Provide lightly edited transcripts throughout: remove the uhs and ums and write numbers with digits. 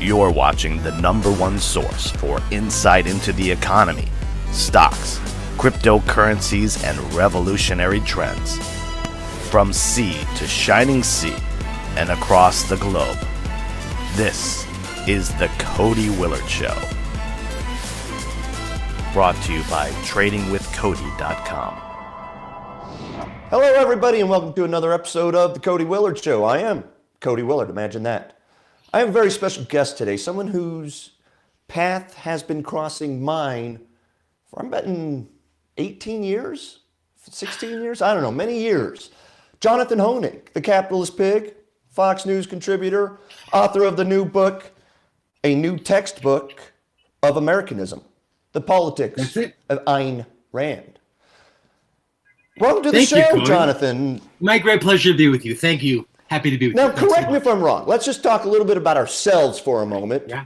You're watching the #1 source for insight into the economy, stocks, cryptocurrencies, and revolutionary trends. From sea to shining sea and across the globe. This is the Cody Willard Show. Brought to you by tradingwithcody.com. Hello, everybody, and welcome to another episode of the Cody Willard Show. I am Cody Willard, imagine that. I have a very special guest today, someone whose path has been crossing mine for, I'm betting, 18 years, 16 years, I don't know, many years. Jonathan Hoenig, the capitalist pig, Fox News contributor, author of the new book, a new textbook of Americanism, the politics of Ayn Rand. Welcome to the show, Jonathan. My great pleasure to be with you. Thank you. Happy to be with you. Now, correct me if I'm wrong. Let's just talk a little bit about ourselves for a moment. Yeah.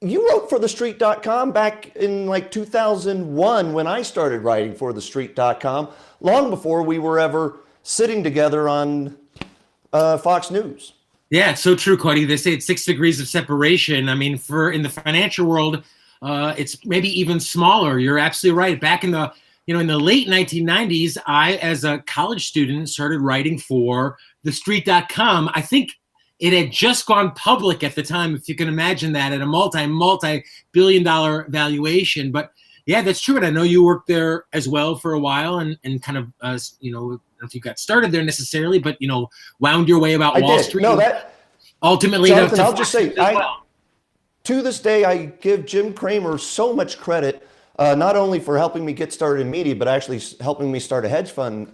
You wrote for TheStreet.com back in like 2001 when I started writing for TheStreet.com, long before we were ever sitting together on Fox News. Yeah, it's so true, Cody. They say it's 6 degrees of separation. I mean, in the financial world, it's maybe even smaller. You're absolutely right. Back in the late 1990s, I, as a college student, started writing for TheStreet.com. I think it had just gone public at the time, if you can imagine that, at a multi-billion-dollar valuation. But yeah, that's true. And I know you worked there as well for a while, and kind of, I don't know if you got started there necessarily, but wound your way about Wall Street. No, that ultimately. Jonathan, I'll just say, to this day, I give Jim Cramer so much credit. Not only for helping me get started in media, but actually helping me start a hedge fund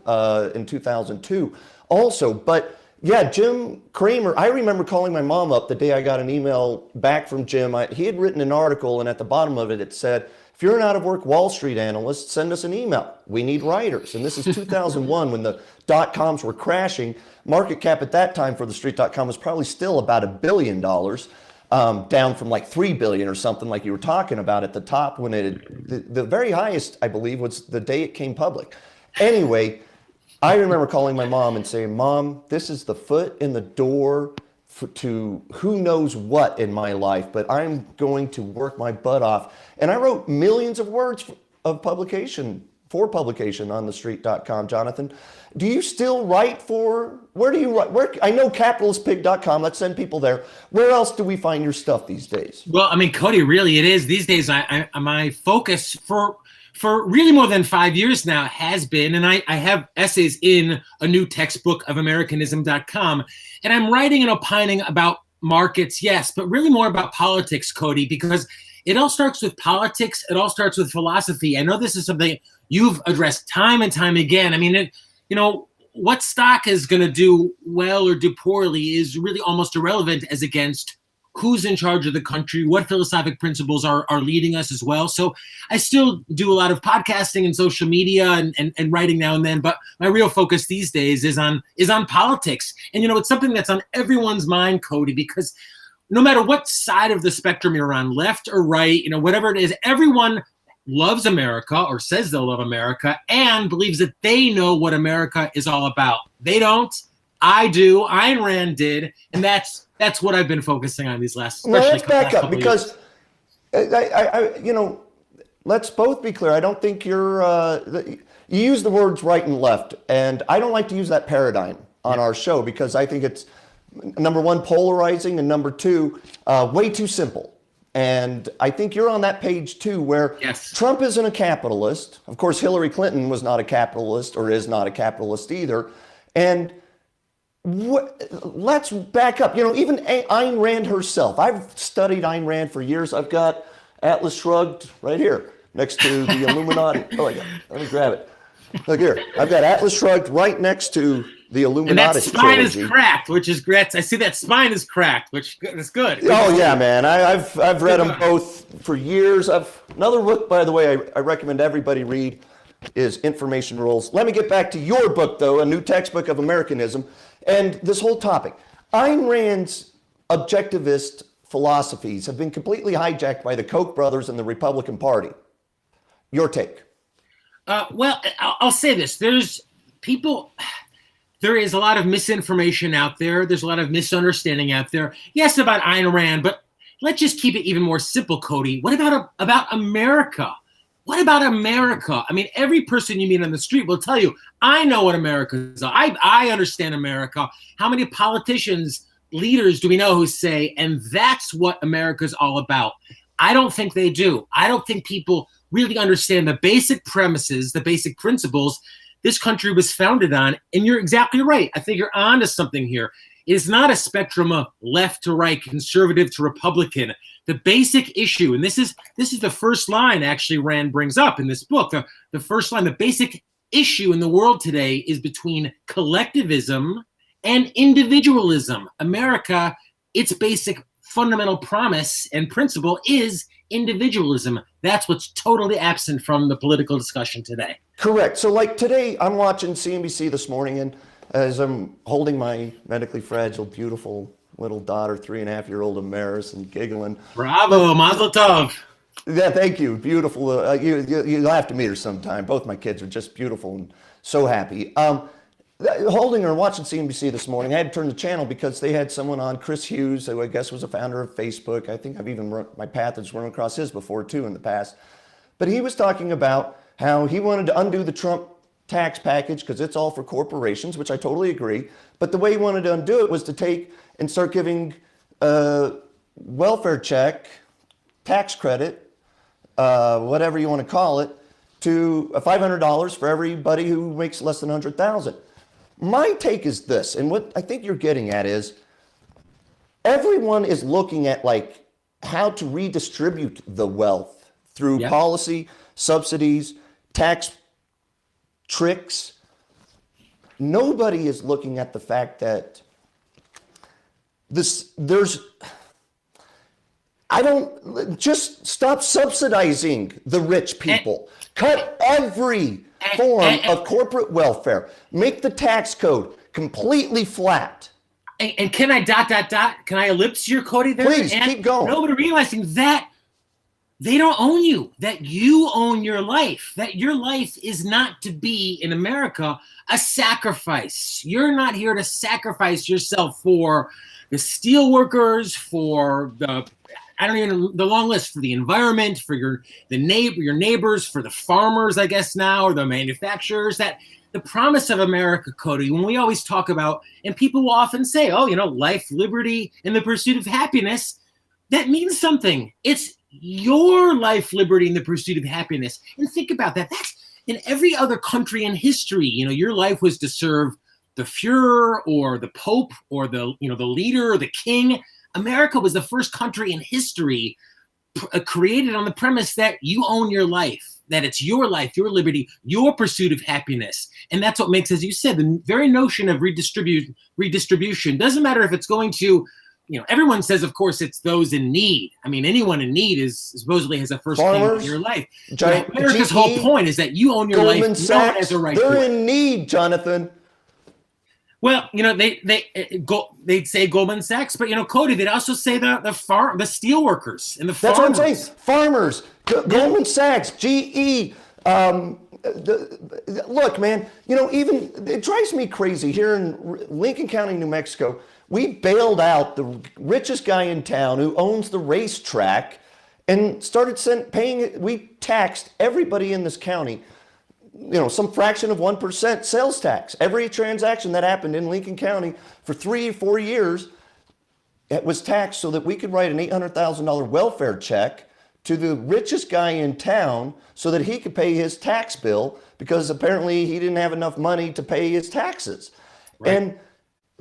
in 2002 also. But yeah, Jim Cramer, I remember calling my mom up the day I got an email back from Jim. He had written an article, and at the bottom of it, it said, if you're an out-of-work Wall Street analyst, send us an email. We need writers. And this is 2001 when the dot-coms were crashing. Market cap at that time for TheStreet.com was probably still about $1 billion. Down from like 3 billion or something like you were talking about at the top when the very highest, I believe, was the day it came public. Anyway, I remember calling my mom and saying, Mom, this is the foot in the door to who knows what in my life, but I'm going to work my butt off. And I wrote millions of words of publication on TheStreet.com, Jonathan. Do you still write where do you write? I know capitalistpig.com, let's send people there. Where else do we find your stuff these days? Well, I mean, Cody, really it is. These days, my focus for really more than 5 years now has been, and I have essays in a new textbook of Americanism.com, and I'm writing and opining about markets, yes, but really more about politics, Cody, because it all starts with politics. It all starts with philosophy. I know this is something you've addressed time and time again. I mean, what stock is going to do well or do poorly is really almost irrelevant as against who's in charge of the country, what philosophic principles are leading us as well. So I still do a lot of podcasting and social media and writing now and then, but my real focus these days is on politics. And, it's something that's on everyone's mind, Cody, because no matter what side of the spectrum you're on, left or right, whatever it is, everyone loves America or says they'll love America and believes that they know what America is all about. They don't. I do. Ayn Rand did. And that's what I've been focusing on these last. Well, let's back up because let's both be clear. I don't think you use the words right and left, and I don't like to use that paradigm on our show because I think it's, number one, polarizing, and number two, way too simple. And I think you're on that page too, where yes. Trump isn't a capitalist. Of course, Hillary Clinton was not a capitalist or is not a capitalist either. And let's back up. Even Ayn Rand herself. I've studied Ayn Rand for years. I've got Atlas Shrugged right here next to the Illuminati. Oh, let me grab it. Look here. I've got Atlas Shrugged right next to the Illuminati. And that spine is cracked, which is great. I see that spine is cracked, which is good. Oh yeah, man. I've read them both for years. Another book, by the way, I recommend everybody read is Information Rules. Let me get back to your book, though, a new textbook of Americanism, and this whole topic. Ayn Rand's objectivist philosophies have been completely hijacked by the Koch brothers and the Republican Party. Your take? Well, I'll say this. There's people. there is a lot of misinformation out there. There's a lot of misunderstanding out there. Yes, about Ayn Rand, but let's just keep it even more simple, Cody. What about America? What about America? I mean, every person you meet on the street will tell you, I know what America is. I understand America. How many politicians, leaders do we know who say, and that's what America's all about? I don't think they do. I don't think people really understand the basic premises, the basic principles this country was founded on. And you're exactly right. I think you're onto something here. It is not a spectrum of left to right, conservative to Republican. The basic issue, and this is the first line actually Rand brings up in this book. The first line, the basic issue in the world today is between collectivism and individualism. America, its basic fundamental promise and principle is individualism. That's what's totally absent from the political discussion today. Correct. So like today, I'm watching CNBC this morning, and as I'm holding my medically fragile, beautiful little daughter, 3.5-year-old Amaris, and giggling. Bravo, Mazel Tov. Yeah, thank you. Beautiful. You'll have to meet her sometime. Both my kids are just beautiful and so happy. Holding her and watching CNBC this morning, I had to turn the channel because they had someone on, Chris Hughes, who I guess was a founder of Facebook. I think my path has run across his before too in the past. But he was talking about how he wanted to undo the Trump tax package because it's all for corporations, which I totally agree. But the way he wanted to undo it was to take and start giving welfare check, tax credit, whatever you want to call it, to $500 for everybody who makes less than $100,000. My take is this, and what I think you're getting at is everyone is looking at like how to redistribute the wealth through policy, subsidies, tax tricks. Nobody is looking at the fact that just stop subsidizing the rich people. Cut every form of corporate welfare. Make the tax code completely flat. And can I ... Can I ellipse your Cody there? Please, keep going. Nobody realizing that they don't own you, that you own your life, that your life is not to be, in America, a sacrifice. You're not here to sacrifice yourself for the steel workers, for the long list, for the environment, for your neighbors, for the farmers, I guess now, or the manufacturers. That the promise of America, Cody, when we always talk about, and people will often say, oh, life, liberty, and the pursuit of happiness, that means something. It's your life, liberty, and the pursuit of happiness. And think about that. That's in every other country in history. Your life was to serve the Führer or the Pope or the leader or the king. America was the first country in history created on the premise that you own your life, that it's your life, your liberty, your pursuit of happiness. And that's what makes, as you said, the very notion of redistribution doesn't matter if it's going to, everyone says, of course, it's those in need. I mean, anyone in need supposedly has a first claim on your life. America's whole point is that you own your life. Goldman Sachs, they're in need, Jonathan. Well, they'd say Goldman Sachs, but Cody, they'd also say the steel workers and the farmers. That's what I'm saying. Farmers, Goldman Sachs, GE. Look, man. Even it drives me crazy here in Lincoln County, New Mexico. We bailed out the richest guy in town who owns the racetrack, and started paying. We taxed everybody in this county. Some fraction of 1% sales tax. Every transaction that happened in Lincoln County for 3 or 4 years, it was taxed so that we could write an $800,000 welfare check to the richest guy in town so that he could pay his tax bill because apparently he didn't have enough money to pay his taxes. Right. And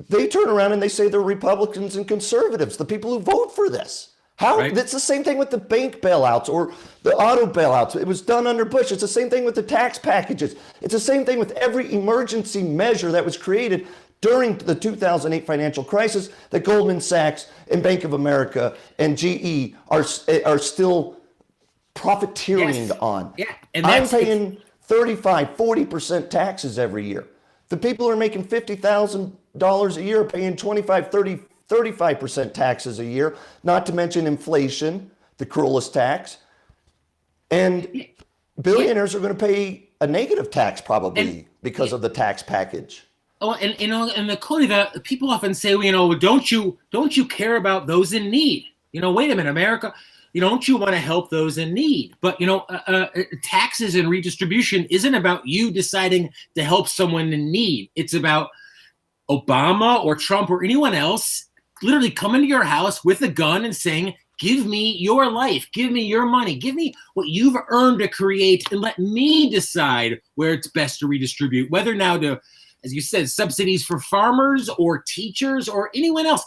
they turn around and they say they're Republicans and conservatives, the people who vote for this. Right. It's the same thing with the bank bailouts or the auto bailouts. It was done under Bush. It's the same thing with the tax packages. It's the same thing with every emergency measure that was created during the 2008 financial crisis that Goldman Sachs and Bank of America and GE are still profiteering on. Yeah. And I'm paying 35, 40% taxes every year. The people who are making $50,000 a year are paying 25, 30, 35% taxes a year, not to mention inflation, the cruelest tax. And billionaires are going to pay a negative tax probably because of the tax package. Oh, and and the Cody, the people often say, don't you care about those in need? Wait a minute, America, don't you want to help those in need? But taxes and redistribution isn't about you deciding to help someone in need. It's about Obama or Trump or anyone else literally coming to your house with a gun and saying, give me your life, give me your money, give me what you've earned to create, and let me decide where it's best to redistribute, whether now to, as you said, subsidies for farmers or teachers or anyone else.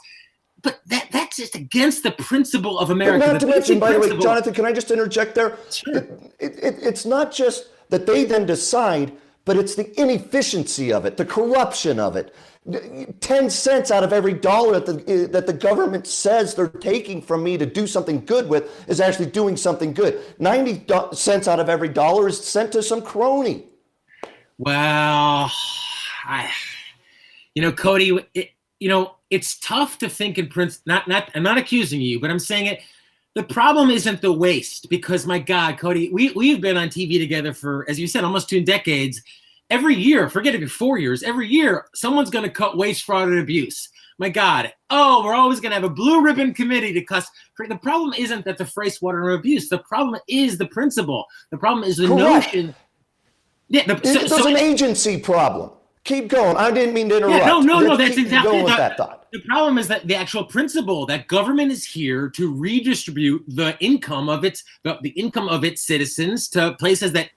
But that's just against the principle of America. But not to mention, by the way, principle. Jonathan, can I just interject there? Sure. It's not just that they then decide, but it's the inefficiency of it, the corruption of it. 10 cents out of every dollar that the government says they're taking from me to do something good with is actually doing something good. 90 cents out of every dollar is sent to some crony. Well, Cody, it's tough to think in I'm not accusing you, but I'm saying it. The problem isn't the waste, because my God, Cody, we've been on TV together for, as you said, almost 2 decades. Every year, forget it, 4 years, every year, someone's going to cut waste, fraud, and abuse. My God. Oh, we're always going to have a blue ribbon committee to cuss. The problem isn't that the phrase water and abuse. The problem is the principle. The problem is the notion. Yeah, there's an agency problem. Keep going. I didn't mean to interrupt. Yeah, no. That's exactly going with that thought. The problem is that the actual principle that government is here to redistribute the income of its citizens to places that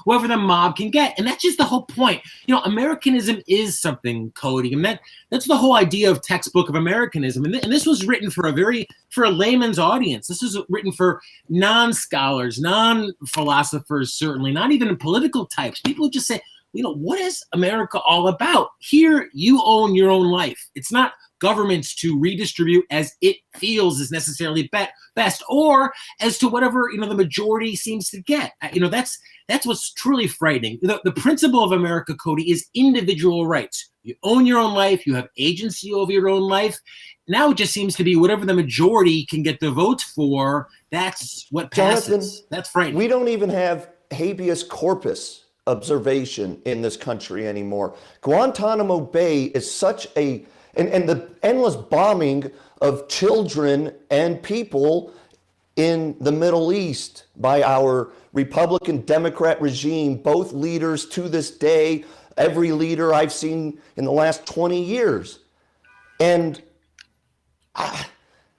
whoever the mob can get, and that's just the whole point. Americanism is something, Cody, and that's the whole idea of textbook of Americanism. And this was written for a layman's audience. This is written for non-scholars, non-philosophers, certainly not even political types. People who just say, what is America all about? Here, you own your own life. It's not governments to redistribute as it feels is necessarily best, or as to whatever the majority seems to get. That's what's truly frightening. The principle of America, Cody, is individual rights. You own your own life. You have agency over your own life. Now it just seems to be whatever the majority can get the votes for. That's what passes. Jonathan, that's frightening. We don't even have habeas corpus observation in this country anymore. Guantanamo Bay is such and the endless bombing of children and people in the Middle East by our Republican Democrat regime, both leaders to this day, every leader I've seen in the last 20 years. And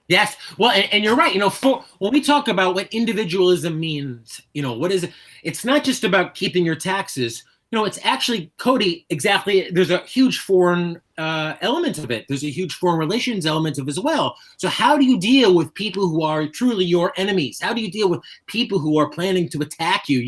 yes. Well, and you're right. When we talk about what individualism means, what is it? It's not just about keeping your taxes. It's actually, Cody, exactly. There's a huge foreign element of it. There's a huge foreign relations element of it as well. So how do you deal with people who are truly your enemies? How do you deal with people who are planning to attack you?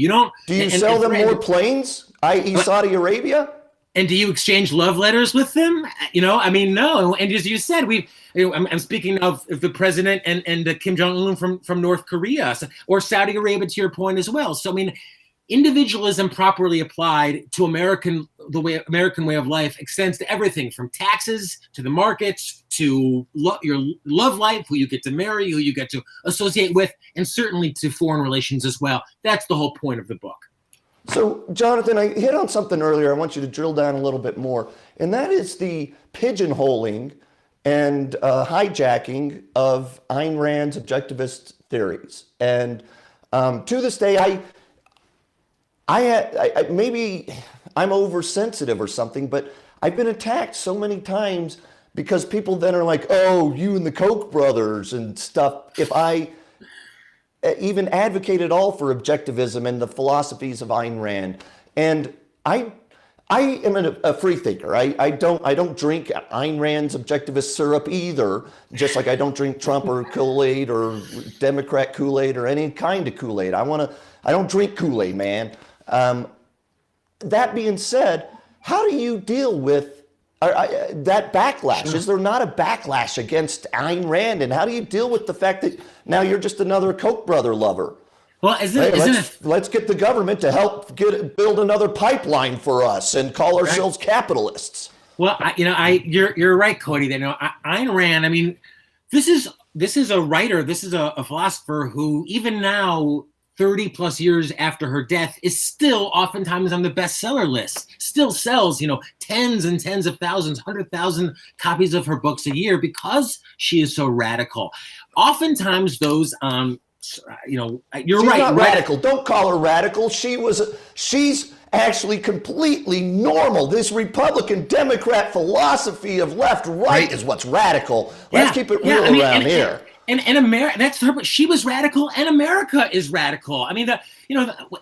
Do you sell them more planes, i.e. Saudi Arabia? And do you exchange love letters with them? No. And as you said, I'm speaking of the president and Kim Jong-un from North Korea, or Saudi Arabia, to your point as well. So, individualism properly applied to the American way of life extends to everything from taxes to the markets to your love life, who you get to marry, who you get to associate with, and certainly to foreign relations as well. That's the whole point of the book. So, Jonathan, I hit on something earlier. I want you to drill down a little bit more, and that is the pigeonholing and hijacking of Ayn Rand's objectivist theories. And to this day, I maybe I'm oversensitive or something, but I've been attacked so many times because people then are like, "Oh, you and the Koch brothers and stuff." If I even advocate at all for objectivism and the philosophies of Ayn Rand, and I am a free thinker. I don't drink Ayn Rand's objectivist syrup either. Just like I don't drink Trump or Kool-Aid or Democrat Kool-Aid or any kind of Kool-Aid. I don't drink Kool-Aid, man. That being said, how do you deal with that backlash? Sure. Is there not a backlash against Ayn Rand? And how do you deal with the fact that now you're just another Koch brother lover? Well, let's get the government to help build another pipeline for us and call ourselves capitalists. Well, you're right, Cody. Ayn Rand. This is a writer. This is a philosopher who, even now, 30 plus years after her death, is still oftentimes on the bestseller list, still sells, tens and tens of thousands, 100,000 copies of her books a year because she is so radical. Oftentimes those, you're She's right. Not radical. Don't call her radical. She's actually completely normal. This Republican Democrat philosophy of left right is what's radical. Let's keep it real around here. And America, that's her. She was radical, and America is radical. I mean,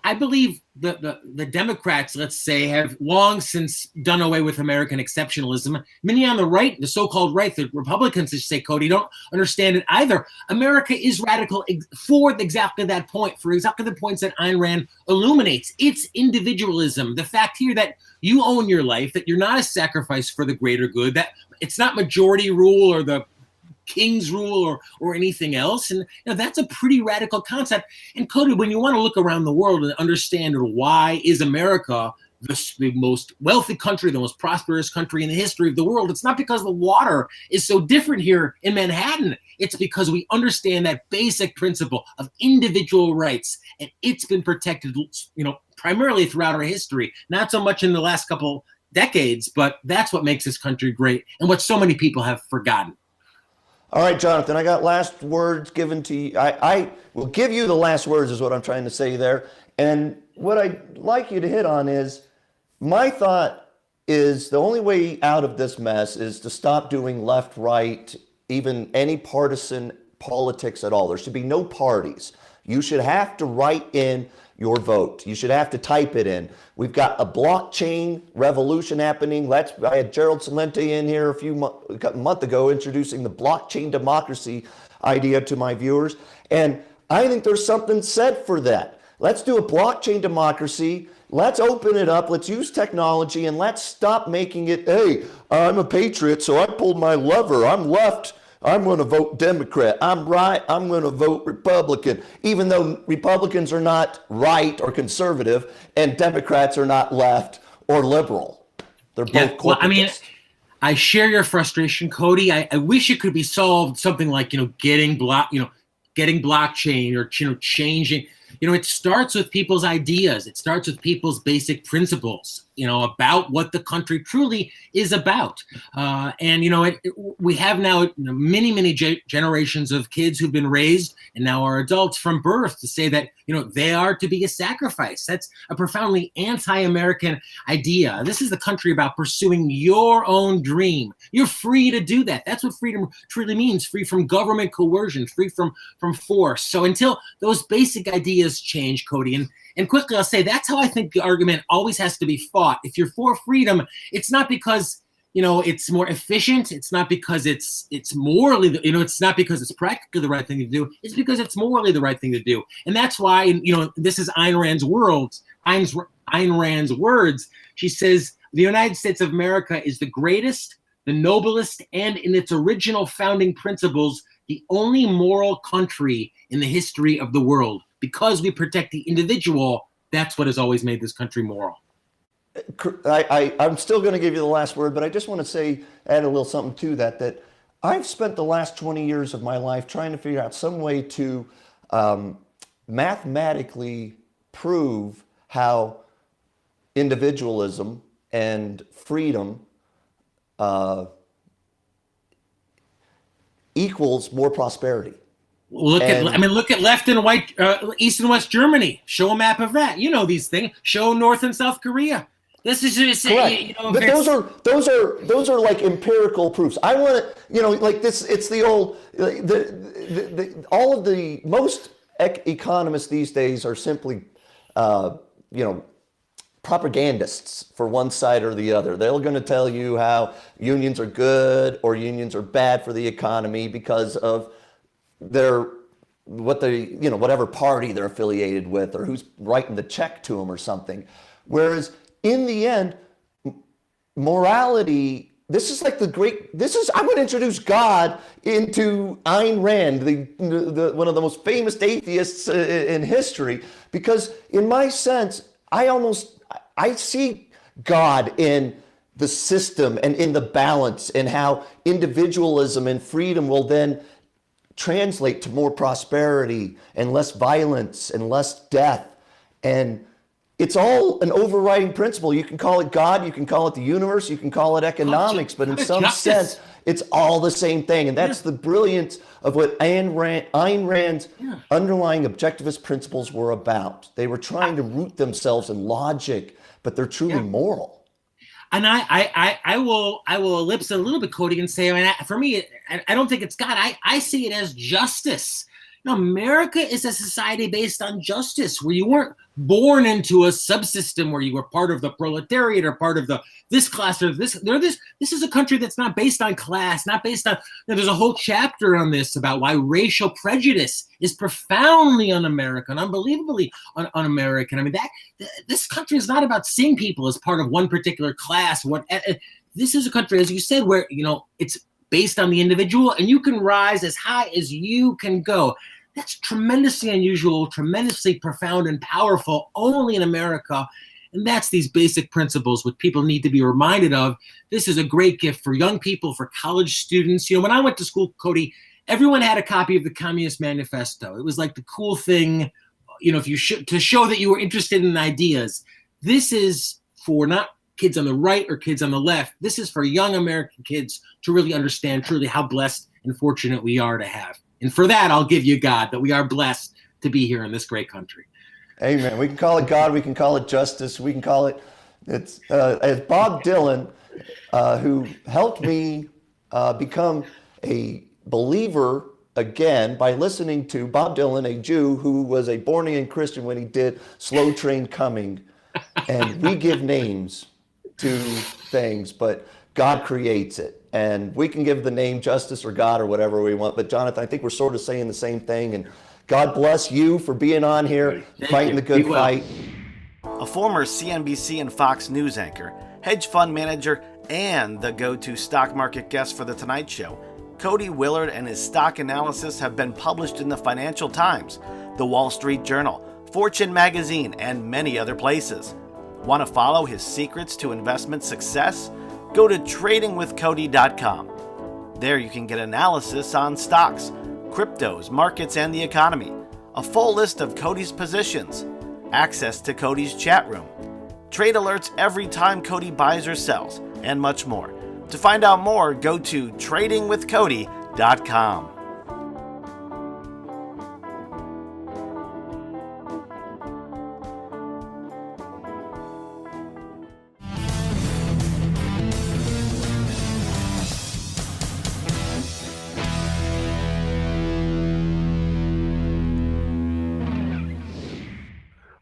I believe the Democrats, let's say, have long since done away with American exceptionalism. Many on the right, the so-called right, the Republicans, as you say, Cody, don't understand it either. America is radical for exactly that point, for exactly the points that Ayn Rand illuminates. It's individualism. The fact here that you own your life, that you're not a sacrifice for the greater good, that it's not majority rule or the king's rule or anything else. And that's a pretty radical concept. And Cody, when you want to look around the world and understand why is America the most wealthy country, the most prosperous country in the history of the world, it's not because the water is so different here in Manhattan. It's because we understand that basic principle of individual rights, and it's been protected, primarily throughout our history, not so much in the last couple decades, but that's what makes this country great and what so many people have forgotten. All right, Jonathan, I got last words given to you. I will give you the last words is what I'm trying to say there. And what I'd like you to hit on is, my thought is the only way out of this mess is to stop doing left, right, even any partisan politics at all. There should be no parties. You should have to write in your vote. You should have to type it in. We've got a blockchain revolution happening. I had Gerald Celente in here a month ago introducing the blockchain democracy idea to my viewers. And I think there's something said for that. Let's do a blockchain democracy. Let's open it up. Let's use technology, and let's stop making it, hey, I'm a patriot, so I pulled my lever. I'm left. I'm going to vote Democrat. I'm right. I'm going to vote Republican, even though Republicans are not right or conservative and Democrats are not left or liberal. They're both corporatists. Well, I mean, I share your frustration, Cody. I wish it could be solved something like, getting blockchain or, changing. It starts with people's ideas. It starts with people's basic principles, about what the country truly is about. We have now many, many generations of kids who've been raised and now are adults from birth to say that, they are to be a sacrifice. That's a profoundly anti-American idea. This is the country about pursuing your own dream. You're free to do that. That's what freedom truly means. Free from government coercion, free from force. So until those basic ideas change, Cody, and quickly I'll say that's how I think the argument always has to be fought. If you're for freedom, it's not because it's more efficient. It's not because it's morally, it's not because it's practically the right thing to do. It's because it's morally the right thing to do. And that's why, this is Ayn Rand's Ayn Rand's words. She says, the United States of America is the greatest, the noblest, and in its original founding principles, the only moral country in the history of the world. Because we protect the individual, that's what has always made this country moral. I'm still going to give you the last word, but I just want to add a little something to that I've spent the last 20 years of my life trying to figure out some way to mathematically prove how individualism and freedom equals more prosperity. Look at left and right, East and West Germany. Show a map of that. These things. Show North and South Korea. This is just, but those are like empirical proofs. I want to, like this. It's the old, all of the most economists these days are simply, propagandists for one side or the other. They're going to tell you how unions are good or unions are bad for the economy because of whatever party they're affiliated with or who's writing the check to them or something. Whereas in the end, morality, I'm going to introduce God into Ayn Rand, the one of the most famous atheists in history, because in my sense, I see God in the system and in the balance and how individualism and freedom will then translate to more prosperity and less violence and less death. And it's all an overriding principle. You can call it God, you can call it the universe, you can call it economics, but in some sense, it's all the same thing. And that's the brilliance of what Ayn Rand's underlying objectivist principles were about. They were trying to root themselves in logic, but they're truly moral. And I will ellipse a little bit, Cody, and say, I mean, for me, I don't think it's God. I see it as justice. You know, America is a society based on justice, where you weren't born into a subsystem where you were part of the proletariat or part of this class or this. This is a country that's not based on class, not based on. There's a whole chapter on this about why racial prejudice is profoundly un-American, unbelievably un-American. I mean, this country is not about seeing people as part of one particular class. This is a country, as you said, where it's based on the individual, and you can rise as high as you can go. That's tremendously unusual, tremendously profound and powerful, only in America. And that's these basic principles which people need to be reminded of. This is a great gift for young people, for college students. When I went to school, Cody, everyone had a copy of the Communist Manifesto. It was like the cool thing, to show that you were interested in ideas. This is for not kids on the right or kids on the left. This is for young American kids to really understand truly how blessed and fortunate we are to have. And for that, I'll give you God, that we are blessed to be here in this great country. Amen. We can call it God. We can call it justice. We can call it, as Bob Dylan, who helped me become a believer again by listening to Bob Dylan, a Jew who was a born-again Christian when he did Slow Train Coming. And we give names to things, but God creates it. And we can give the name justice or God or whatever we want. But Jonathan, I think we're sort of saying the same thing. And God bless you for being on here, fighting the good fight. A former CNBC and Fox News anchor, hedge fund manager, and the go-to stock market guest for The Tonight Show, Cody Willard and his stock analysis have been published in the Financial Times, the Wall Street Journal, Fortune magazine, and many other places. Want to follow his secrets to investment success? Go to tradingwithcody.com. There you can get analysis on stocks, cryptos, markets, and the economy, a full list of Cody's positions, access to Cody's chat room, trade alerts every time Cody buys or sells, and much more. To find out more, go to tradingwithcody.com.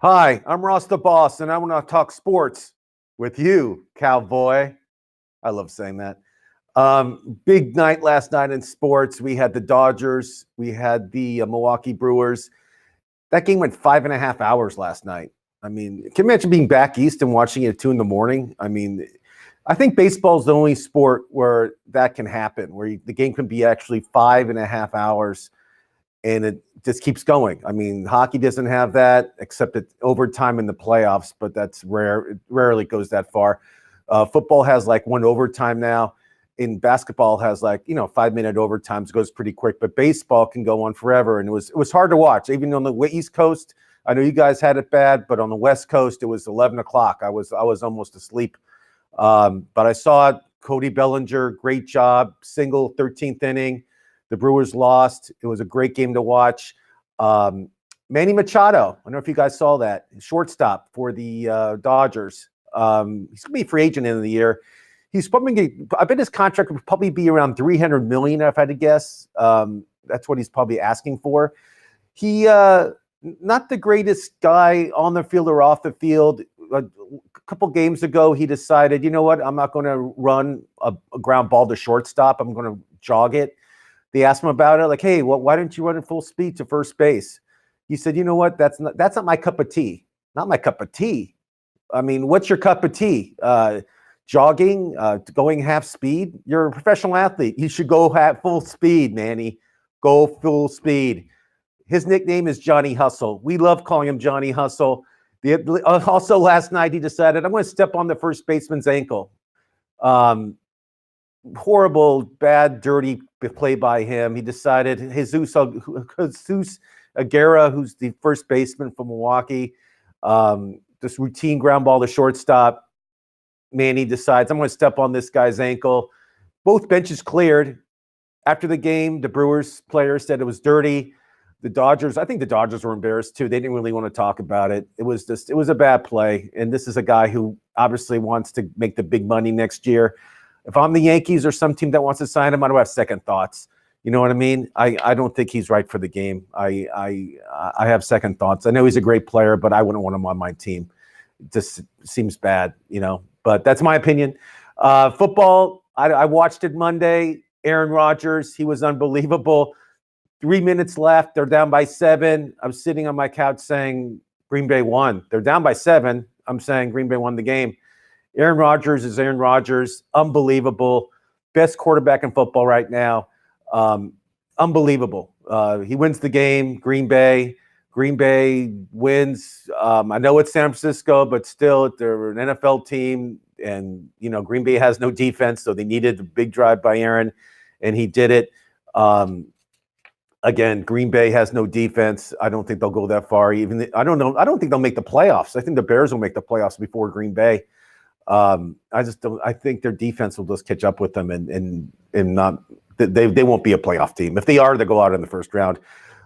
Hi, I'm Ross the Boss, and I want to talk sports with you, cowboy. I love saying that. Big night last night in sports. We had the Dodgers. We had the Milwaukee Brewers. That game went 5.5 hours last night. I mean, can you imagine being back east and watching it at 2 a.m? I mean, I think baseball is the only sport where that can happen, where the game can be actually 5.5 hours. And it just keeps going. I mean, hockey doesn't have that, except at overtime in the playoffs, but that's rare. It rarely goes that far. Football has like one overtime now. In basketball has 5-minute overtimes, goes pretty quick. But baseball can go on forever, and it was hard to watch. Even on the East Coast, I know you guys had it bad, but on the West Coast, it was 11 o'clock. I was almost asleep. But I saw Cody Bellinger, great job, single 13th inning. The Brewers lost. It was a great game to watch. Manny Machado, I don't know if you guys saw that, shortstop for the Dodgers. He's going to be a free agent end of the year. He's probably I bet his contract would probably be around $300 million, if I had to guess. That's what he's probably asking for. He, not the greatest guy on the field or off the field. A couple games ago, he decided, you know what, I'm not going to run a ground ball to shortstop. I'm going to jog it. They asked him about it, like, hey, why didn't you run at full speed to first base? He said, you know what, that's not my cup of tea. Not my cup of tea. I mean, what's your cup of tea? Jogging, going half speed? You're a professional athlete. You should go full speed, Manny. Go full speed. His nickname is Johnny Hustle. We love calling him Johnny Hustle. Also, last night he decided, I'm going to step on the first baseman's ankle. horrible, bad, dirty play by him. He decided Jesus Aguirre, who's the first baseman from Milwaukee, this routine ground ball to shortstop. Manny decides, I'm going to step on this guy's ankle. Both benches cleared. After the game, the Brewers player said it was dirty. I think the Dodgers were embarrassed too. They didn't really want to talk about it. It was a bad play. And this is a guy who obviously wants to make the big money next year. If I'm the Yankees or some team that wants to sign him, I don't have second thoughts. You know what I mean? I don't think he's right for the game. I have second thoughts. I know he's a great player, but I wouldn't want him on my team. It just seems bad, but that's my opinion. Football, I watched it Monday. Aaron Rodgers, he was unbelievable. 3 minutes left. They're down by 7. I'm sitting on my couch saying Green Bay won. They're down by 7. I'm saying Green Bay won the game. Aaron Rodgers is Aaron Rodgers. Unbelievable. Best quarterback in football right now. Unbelievable. He wins the game. Green Bay wins. I know it's San Francisco, but still, they're an NFL team. And, Green Bay has no defense, so they needed a big drive by Aaron, and he did it. Again, Green Bay has no defense. I don't think they'll go that far. I don't know. I don't think they'll make the playoffs. I think the Bears will make the playoffs before Green Bay. I just don't. I think their defense will just catch up with them, and not. They won't be a playoff team. If they are, they'll go out in the first round.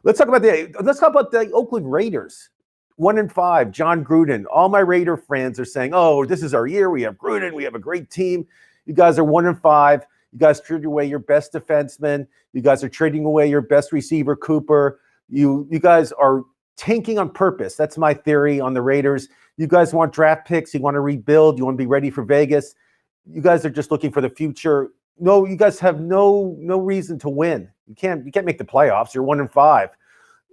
Let's talk about the Oakland Raiders. 1-5. John Gruden. All my Raider fans are saying, "Oh, this is our year. We have Gruden. We have a great team." You guys are 1-5. You guys traded away your best defenseman. You guys are trading away your best receiver, Cooper. You guys are tanking on purpose. That's my theory on the Raiders. You guys want draft picks. You want to rebuild. You want to be ready for Vegas. You guys are just looking for the future. No, you guys have no reason to win. You can't make the playoffs. You're 1-5,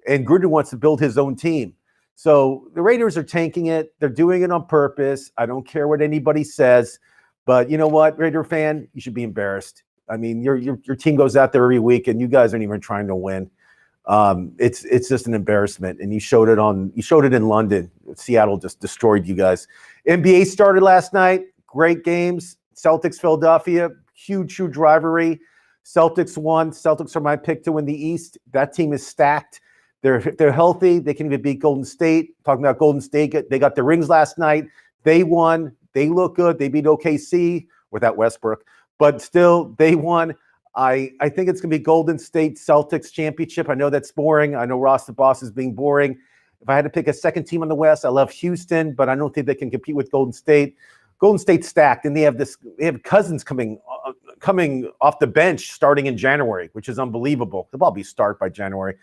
and Gruden wants to build his own team. So the Raiders are tanking it. They're doing it on purpose. I don't care what anybody says. But you know what, Raider fan, you should be embarrassed. I mean, your team goes out there every week, and you guys aren't even trying to win. It's just an embarrassment, and you showed it in London. Seattle just destroyed you guys. NBA started last night. Great games. Celtics, Philadelphia, huge rivalry. Celtics won. Celtics are my pick to win the East. That team is stacked. They're healthy. They can even beat Golden State. Talking about Golden State, they got the rings last night. They won. They look good. They beat OKC without Westbrook, but still they won. I think it's going to be Golden State Celtics championship. I know that's boring. I know Ross the Boss is being boring. If I had to pick a second team in the West, I love Houston, but I don't think they can compete with Golden State. Golden State's stacked, and they have Cousins coming off the bench starting in January, which is unbelievable. He'll probably start by January,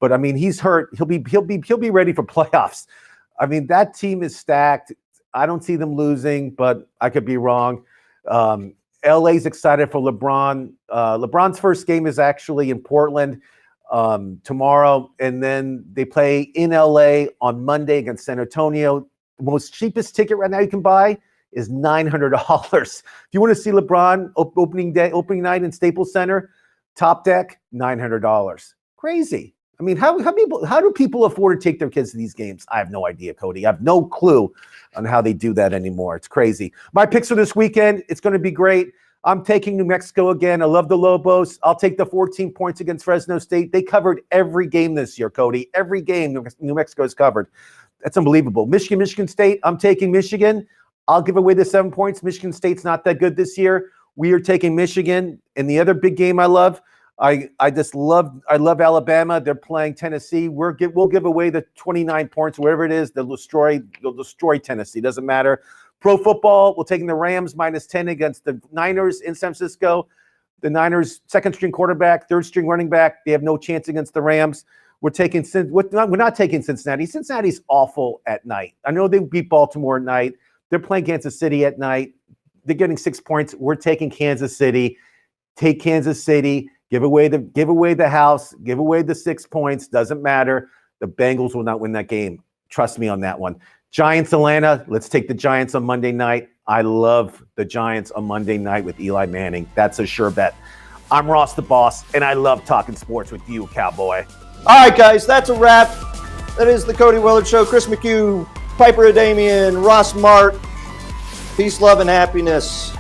but I mean he's hurt. He'll be ready for playoffs. I mean that team is stacked. I don't see them losing, but I could be wrong. LA's excited for LeBron. LeBron's first game is actually in Portland tomorrow, and then they play in LA on Monday against San Antonio. The most cheapest ticket right now you can buy is $900. If you want to see LeBron opening night in Staples Center, top deck, $900. Crazy. I mean, how do people afford to take their kids to these games? I have no idea, Cody. I have no clue on how they do that anymore. It's crazy. My picks for this weekend, it's going to be great. I'm taking New Mexico again. I love the Lobos. I'll take the 14 points against Fresno State. They covered every game this year, Cody. Every game New Mexico has covered. That's unbelievable. Michigan State, I'm taking Michigan. I'll give away the 7 points. Michigan State's not that good this year. We are taking Michigan. And the other big game I love, I love Alabama. They're playing Tennessee. We'll give away the 29 points, whatever it is. They'll destroy Tennessee. Doesn't matter. Pro football, we're taking the Rams -10 against the Niners in San Francisco. The Niners, second string quarterback, third string running back. They have no chance against the Rams. We're not taking Cincinnati. Cincinnati's awful at night. I know they beat Baltimore at night. They're playing Kansas City at night. They're getting 6 points. We're taking Kansas City. Take Kansas City. Give away the house. Give away the 6 points. Doesn't matter. The Bengals will not win that game. Trust me on that one. Giants Atlanta. Let's take the Giants on Monday night. I love the Giants on Monday night with Eli Manning. That's a sure bet. I'm Ross the Boss, and I love talking sports with you, cowboy. All right, guys, that's a wrap. That is the Cody Willard Show. Chris McHugh, Piper Adamian, Ross Mark. Peace, love, and happiness.